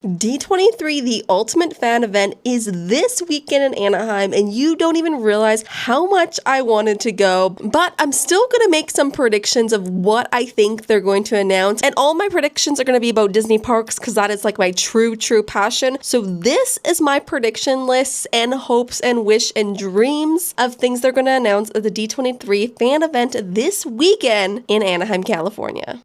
D23, the ultimate fan event, is this weekend in Anaheim, and you don't even realize how much I wanted to go, but I'm still going to make some predictions of what I think they're going to announce, and all my predictions are going to be about Disney parks because that is like my true passion. So this is my prediction lists and hopes and wish and dreams of things they're going to announce at the D23 fan event this weekend in Anaheim, California.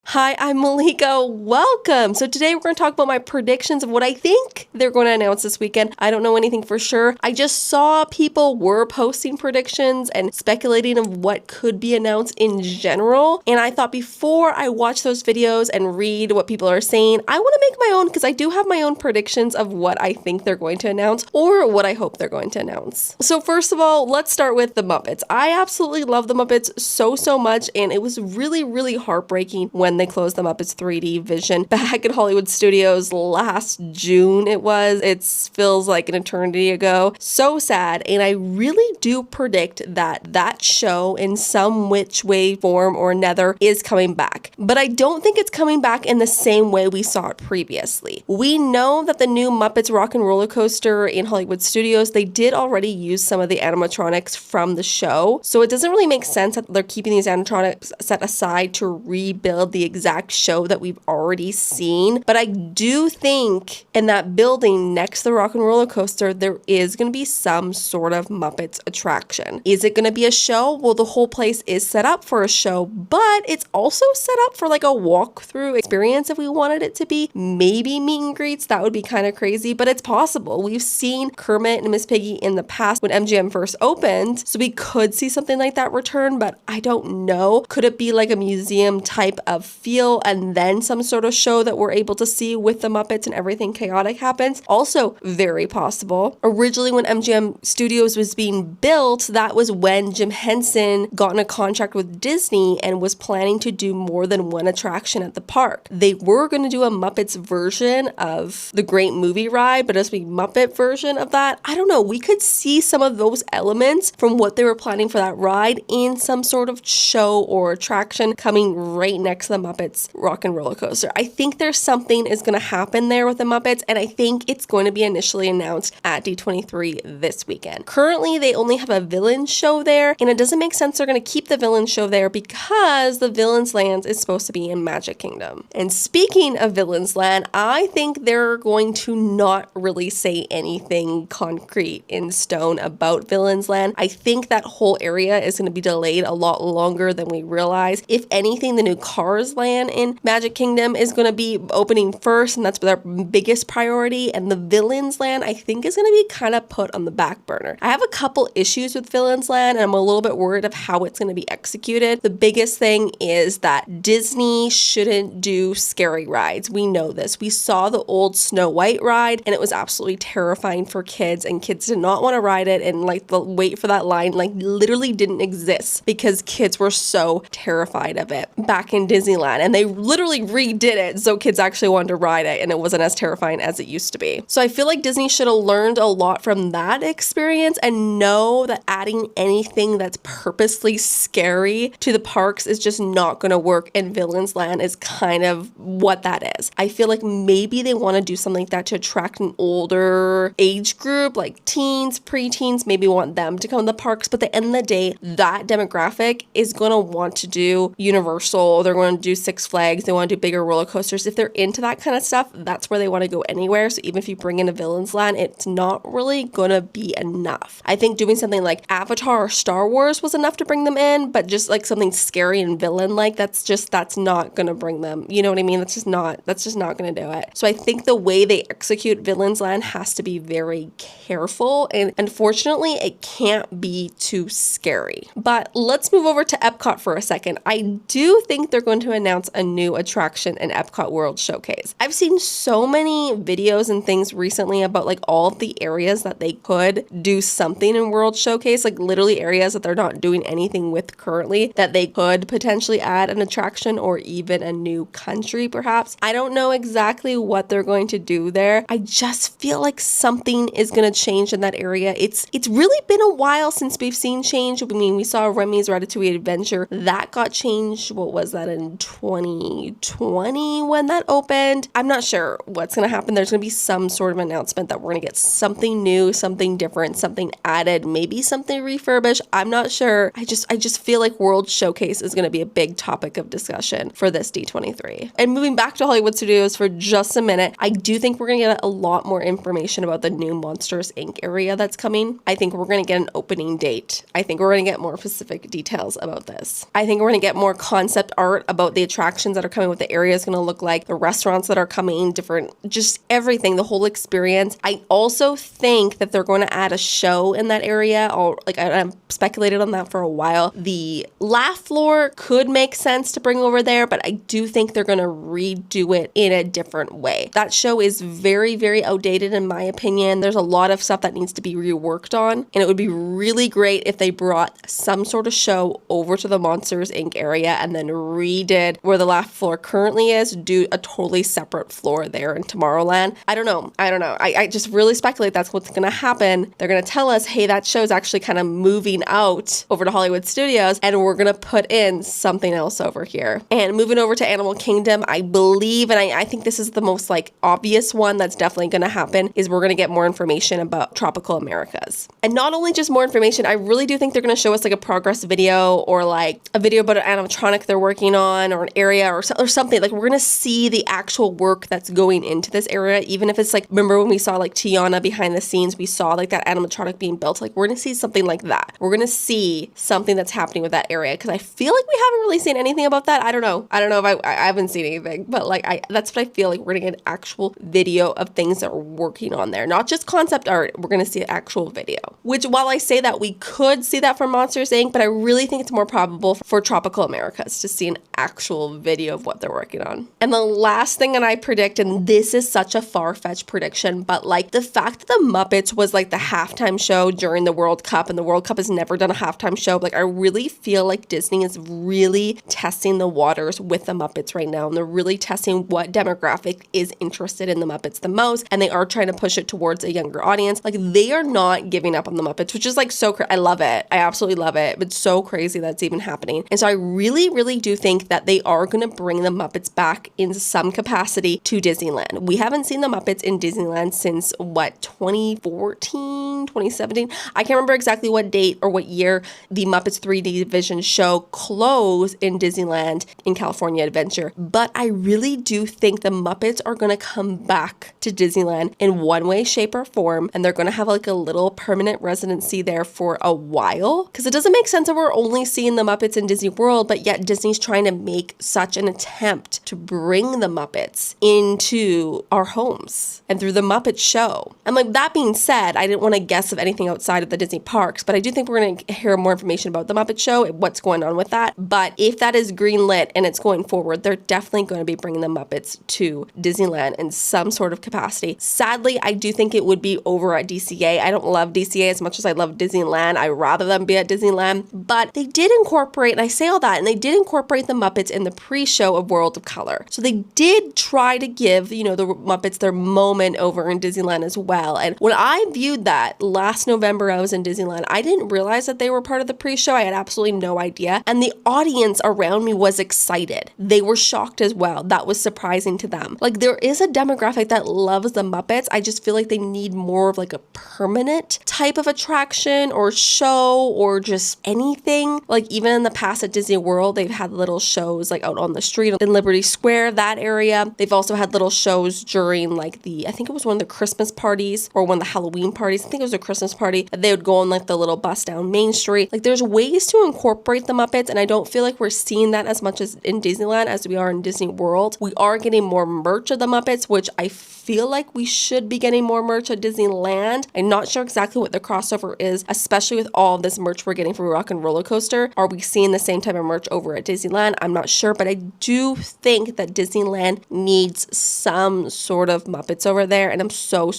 Hi, I'm Malika. Welcome. So today we're going to talk about my predictions of what I think they're going to announce this weekend. I don't know anything for sure. I just saw people were posting predictions and speculating of what could be announced in general. And I thought before I watch those videos and read what people are saying, I want to make my own because I do have my own predictions of what I think they're going to announce or what I hope they're going to announce. So first of all, let's start with the Muppets. I absolutely love the Muppets so much, and it was really heartbreaking when they closed the Muppets 3D Vision back at Hollywood Studios last June. It feels like an eternity ago. So sad, and I really do predict that show in some which way, form, or another is coming back. But I don't think it's coming back in the same way we saw it previously. We know that the new Muppets Rock and Roller Coaster in Hollywood Studios, they did already use some of the animatronics from the show, so it doesn't really make sense that they're keeping these animatronics set aside to rebuild the exact show that we've already seen. But I do think in that building next to the Rock and Roller Coaster, there is going to be some sort of Muppets attraction. Is it going to be a show? Well, the whole place is set up for a show, but it's also set up for like a walkthrough experience if we wanted it to be. Maybe meet and greets. That would be kind of crazy, but it's possible. We've seen Kermit and Miss Piggy in the past when MGM first opened, so we could see something like that return, but I don't know. Could it be like a museum type of feel and then some sort of show that we're able to see with the Muppets and everything chaotic happens? Also very possible. Originally, when MGM Studios was being built, that was when Jim Henson got in a contract with Disney and was planning to do more than one attraction at the park. They were going to do a Muppets version of the Great Movie Ride, but as a Muppet version of that, I don't know. We could see some of those elements from what they were planning for that ride in some sort of show or attraction coming right next to the Muppets Rock and Roller Coaster. I think there's something is going to happen there with the Muppets, and I think it's going to be initially announced at D23 this weekend. Currently, they only have a Villains show there, and it doesn't make sense they're going to keep the Villains show there because the Villians Land is supposed to be in Magic Kingdom. And speaking of Villians Land, I think they're going to not really say anything concrete in stone about Villians Land. I think that whole area is going to be delayed a lot longer than we realize. If anything, the new Cars Land in Magic Kingdom is going to be opening first, and that's their biggest priority, and the Villians Land I think is going to be kind of put on the back burner. I have a couple issues with Villians Land, and I'm a little bit worried of how it's going to be executed. The biggest thing is that Disney shouldn't do scary rides. We know this. We saw the old Snow White ride, and it was absolutely terrifying for kids, and kids did not want to ride it, and like the wait for that line like literally didn't exist because kids were so terrified of it back in Disneyland, and they literally redid it so kids actually wanted to ride it, and it wasn't as terrifying as it used to be. So I feel like Disney should have learned a lot from that experience and know that adding anything that's purposely scary to the parks is just not going to work, and Villains Land is kind of what that is. I feel like maybe they want to do something like that to attract an older age group, like teens, preteens, maybe want them to come to the parks, but at the end of the day, that demographic is going to want to do Universal, they're going to do Six Flags, they want to do bigger roller coasters. If they're into that kind of stuff, that's where they want to go anywhere. So even if you bring in a Villains Land, it's not really going to be enough. I think doing something like Avatar or Star Wars was enough to bring them in, but just like something scary and villain-like, that's not going to bring them. You know what I mean? That's just not going to do it. So I think the way they execute Villains Land has to be very careful, and unfortunately, it can't be too scary. But let's move over to Epcot for a second. I do think they're going to announce a new attraction in Epcot World Showcase. I've seen so many videos and things recently about like all of the areas that they could do something in World Showcase, like literally areas that they're not doing anything with currently that they could potentially add an attraction or even a new country perhaps. I don't know exactly what they're going to do there. I just feel like something is going to change in that area. It's really been a while since we've seen change. I mean, we saw Remy's Ratatouille Adventure. That got changed. What was that, in 2020 when that opened? I'm not sure what's going to happen. There's going to be some sort of announcement that we're going to get something new, something different, something added, maybe something refurbished. I'm not sure. I just feel like World Showcase is going to be a big topic of discussion for this D23. And moving back to Hollywood Studios for just a minute, I do think we're going to get a lot more information about the new Monsters Inc. area that's coming. I think we're going to get an opening date. I think we're going to get more specific details about this. I think we're going to get more concept art about the attractions that are coming, what the area is going to look like, the restaurants that are coming, different, just everything, the whole experience. I also think that they're going to add a show in that area. I've speculated on that for a while. The laugh floor could make sense to bring over there, but I do think they're going to redo it in a different way. That show is very, very outdated in my opinion. There's a lot of stuff that needs to be reworked on, and it would be really great if they brought some sort of show over to the Monsters Inc. area and then redid where the laugh floor currently is, do a totally separate floor there in Tomorrowland. I don't know. I just really speculate that's what's going to happen. They're going to tell us, hey, that show's actually kind of moving out over to Hollywood Studios, and we're going to put in something else over here. And moving over to Animal Kingdom, I believe, and I think this is the most like obvious one that's definitely going to happen, is we're going to get more information about Tropical Americas. And not only just more information, I really do think they're going to show us like a progress video or like a video about an animatronic they're working on or an area or something. Like we're going to see the actual work that's going into this area, even if it's like, remember when we saw like Tiana behind the scenes, we saw like that animatronic being built. Like we're going to see something like that. We're going to see something that's happening with that area, because I feel like we haven't really seen anything about that. I don't know if I haven't seen anything, but like that's what I feel like. We're going to get an actual video of things that we're working on there, not just concept art. We're going to see an actual video, which while I say that we could see that for Monsters Inc., but I really think it's more probable for Tropical Americas to see an actual video of what they're working on. And the last thing that I predict, and this is such a far-fetched prediction, but like the fact that the Muppets was like the halftime show during the World Cup, and the World Cup has never done a halftime show, like I really feel like Disney is really testing the waters with the Muppets right now, and they're really testing what demographic is interested in the Muppets the most, and they are trying to push it towards a younger audience. Like they are not giving up on the Muppets, which is like so I love it. I absolutely love it. But it's so crazy that's even happening. And so I really, really do think that they are going to bring the Muppets back in some capacity to Disneyland. We haven't seen the Muppets in Disneyland since 2014, 2017. I can't remember exactly what date or what year the Muppets 3D Vision show closed in Disneyland in California Adventure. But I really do think the Muppets are going to come back to Disneyland in one way, shape, or form. And they're going to have like a little permanent residency there for a while. Because it doesn't make sense that we're only seeing the Muppets in Disney World, but yet Disney's trying to make such an attempt to bring the Muppets into our homes and through the Muppet Show. And like that being said, I didn't want to guess of anything outside of the Disney parks, but I do think we're going to hear more information about the Muppet Show and what's going on with that. But if that is greenlit and it's going forward, they're definitely going to be bringing the Muppets to Disneyland in some sort of capacity. Sadly, I do think it would be over at DCA. I don't love DCA as much as I love Disneyland. I'd rather them be at Disneyland, but they did incorporate, and I say all that, and they did incorporate the Muppets in the pre-show of World of Color. So they did try to give, the Muppets their moment over in Disneyland as well. And when I viewed that last November, I was in Disneyland, I didn't realize that they were part of the pre-show. I had absolutely no idea. And the audience around me was excited. They were shocked as well. That was surprising to them. Like there is a demographic that loves the Muppets. I just feel like they need more of like a permanent type of attraction or show or just anything. Like even in the past at Disney World, they've had little shows like out on the street in Liberty Square, that area. They've also had little shows during like I think it was one of the Christmas parties or one of the Halloween parties. I think it was a Christmas party. They would go on like the little bus down Main Street. Like there's ways to incorporate the Muppets, and I don't feel like we're seeing that as much as in Disneyland as we are in Disney World. We are getting more merch of the Muppets, which I feel like we should be getting more merch at Disneyland. I'm not sure exactly what the crossover is, especially with all of this merch we're getting from Rock and Roller Coaster. Are we seeing the same type of merch over at Disneyland? I'm not sure, but I do think that Disneyland needs some sort of Muppets over there, and I'm so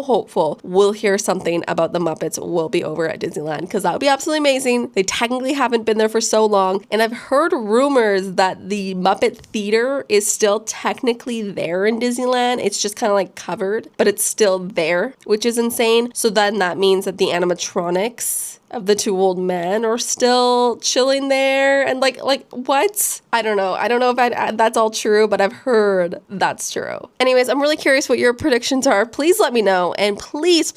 hopeful we'll hear something about the Muppets will be over at Disneyland, because that would be absolutely amazing. They technically haven't been there for so long, and I've heard rumors that the Muppet Theater is still technically there in Disneyland. It's just kind of like covered, but it's still there, which is insane. So then that means that the animatronics of the two old men are still chilling there, and like what? I don't know if that's all true, but I've heard that's true. Anyways, I'm really curious what your predictions are. Please let me know, and please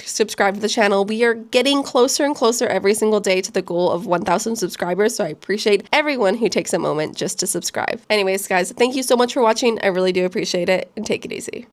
subscribe to the channel. We are getting closer and closer every single day to the goal of 1,000 subscribers, so I appreciate everyone who takes a moment just to subscribe. Anyways, guys, thank you so much for watching. I really do appreciate it, and take it easy.